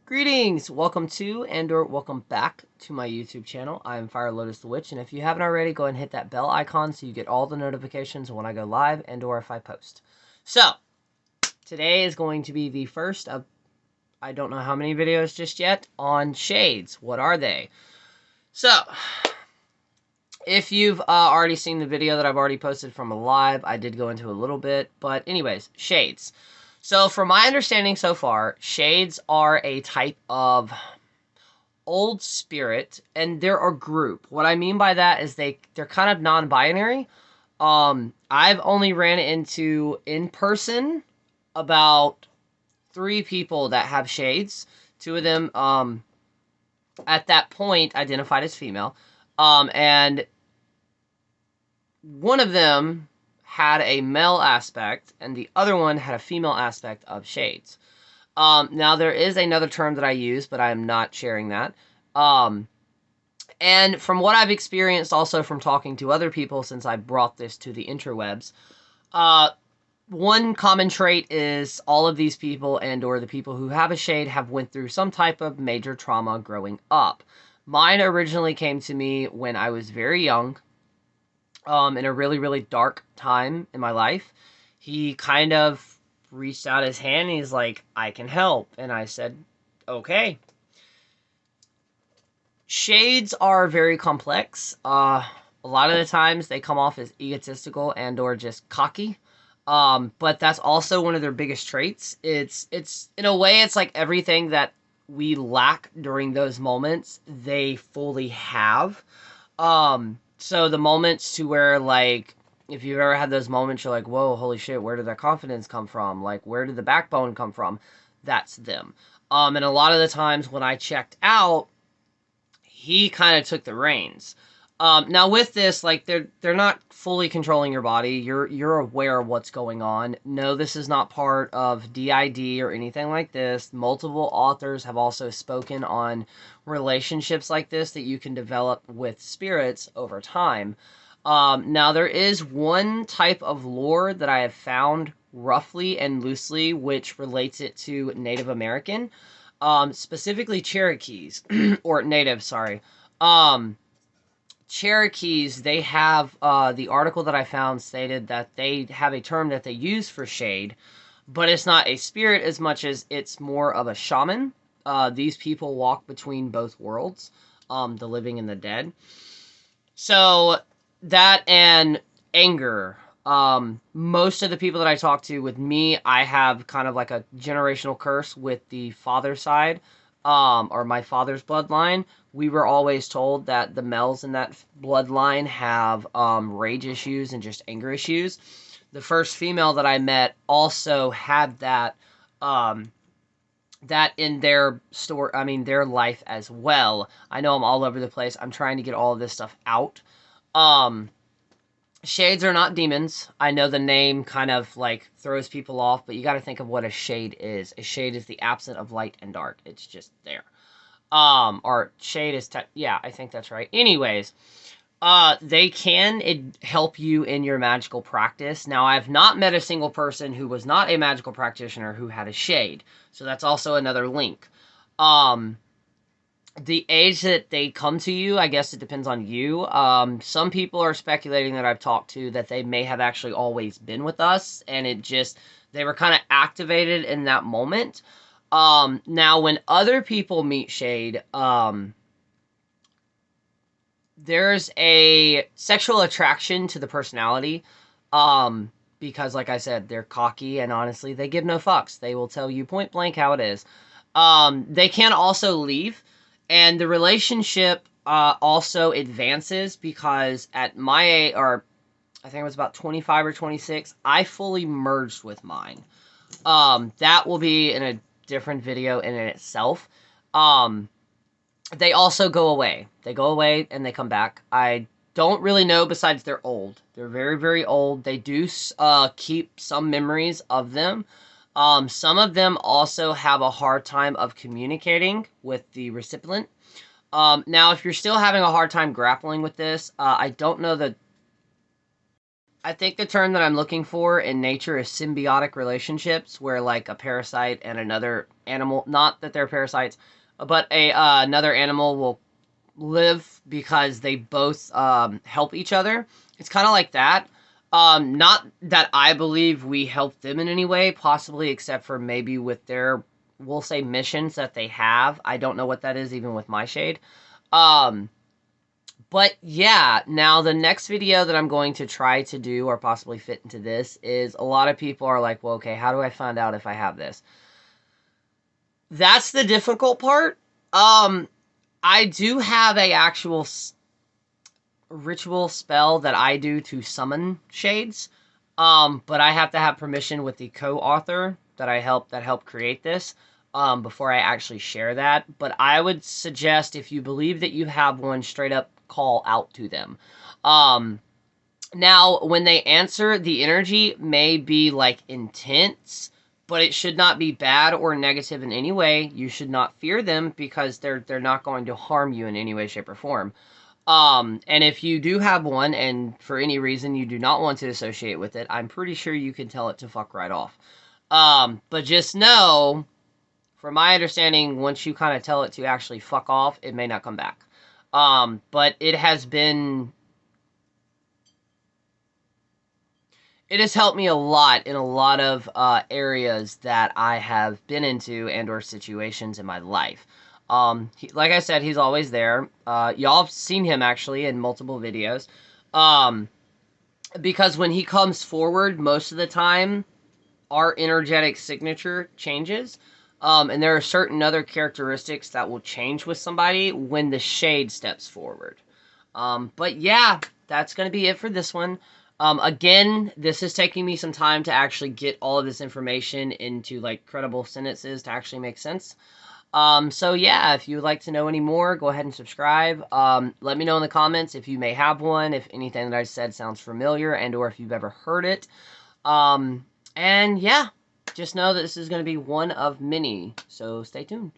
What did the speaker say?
Greetings! Welcome to and/or welcome back to my YouTube channel. I'm firelotusthewitch, and if you haven't already, go ahead and hit that bell icon so you get all the notifications when I go live and/or if I post. So, today is going to be the first of, I don't know how many videos just yet, on shades. What are they? So, if you've already seen the video that I've already posted from a live, I did go into a little bit, but anyways, shades. So, from my understanding so far, shades are a type of old spirit, and they're a group. What I mean by that is they're kind of non-binary. I've only ran into in person about 3 people that have shades. 2 of them at that point identified as female. And one of them had a male aspect and the other one had a female aspect of shades. Now, there is another term that I use, but I am not sharing that. And from what I've experienced also from talking to other people since I brought this to the interwebs, one common trait is all of these people and or the people who have a shade have went through some type of major trauma growing up. Mine originally came to me when I was very young, in a really, really dark time in my life. He kind of reached out his hand and he's like, I can help. And I said, okay. Shades are very complex. A lot of the times they come off as egotistical and or just cocky. But that's also one of their biggest traits. It's in a way, it's like everything that we lack during those moments, they fully have. So the moments to where, like, if you've ever had those moments, you're like, whoa, holy shit, where did that confidence come from? Like, where did the backbone come from? That's them. And a lot of the times when I checked out, he kind of took the reins. Now with this, like, they're not fully controlling your body. You're aware of what's going on. No, this is not part of DID or anything like this. Multiple authors have also spoken on relationships like this that you can develop with spirits over time. Now there is one type of lore that I have found roughly and loosely, which relates it to Native American, specifically Cherokees, or Native, sorry. Cherokees, they have, the article that I found stated that they have a term that they use for shade, but it's not a spirit as much as it's more of a shaman. These people walk between both worlds, the living and the dead. So, that and anger. Most of the people that I talk to with me, I have kind of like a generational curse with the father side, or my father's bloodline. We were always told that the males in that bloodline have rage issues and just anger issues. The first female that I met also had that that in their story, I mean their life as well. I know I'm all over the place. I'm trying to get all of this stuff out. Shades are not demons. I know the name kind of like throws people off, but you got to think of what a shade is. A shade is the absence of light and dark. It's just there. Or shade is, yeah, I think that's right. Anyways, they can help you in your magical practice. Now, I've not met a single person who was not a magical practitioner who had a shade. So that's also another link. The age that they come to you, I guess it depends on you. Some people are speculating that I've talked to that they may have actually always been with us, and they were kind of activated in that moment. Now, when other people meet shade, there's a sexual attraction to the personality, because, like I said, they're cocky, and honestly, they give no fucks. They will tell you point blank how it is. They can also leave. And the relationship also advances because at my age, or I think it was about 25 or 26, I fully merged with mine. That will be in a different video in itself. They also go away. They go away and they come back. I don't really know besides they're old. They're very, very old. They do keep some memories of them. Some of them also have a hard time of communicating with the recipient. Now, if you're still having a hard time grappling with this, I don't know that I think the term that I'm looking for in nature is symbiotic relationships, where like a parasite and another animal, not that they're parasites, but another animal will live because they both help each other. It's kind of like that. Not that I believe we help them in any way, possibly except for maybe with their, we'll say, missions that they have. I don't know what that is even with my shade. But yeah, now the next video that I'm going to try to do or possibly fit into this is a lot of people are like, well, okay, how do I find out if I have this? That's the difficult part. I do have a actual ritual spell that I do to summon shades. But I have to have permission with the co-author that helped create this before I actually share that. But I would suggest, if you believe that you have one, straight up call out to them. Now, when they answer, the energy may be like intense, but it should not be bad or negative in any way. You should not fear them because they're not going to harm you in any way, shape, or form. And if you do have one, and for any reason you do not want to associate with it, I'm pretty sure you can tell it to fuck right off. But just know, from my understanding, once you kind of tell it to actually fuck off, it may not come back. But it has helped me a lot in a lot of areas that I have been into and or situations in my life. Like I said, he's always there. Y'all have seen him actually in multiple videos. Because when he comes forward, most of the time, our energetic signature changes. And there are certain other characteristics that will change with somebody when the shade steps forward. But yeah, that's going to be it for this one. Again, this is taking me some time to actually get all of this information into like credible sentences to actually make sense. So yeah, if you would like to know any more, go ahead and subscribe. Let me know in the comments if you may have one, if anything that I said sounds familiar, and or if you've ever heard it. And yeah, just know that this is going to be one of many, so stay tuned.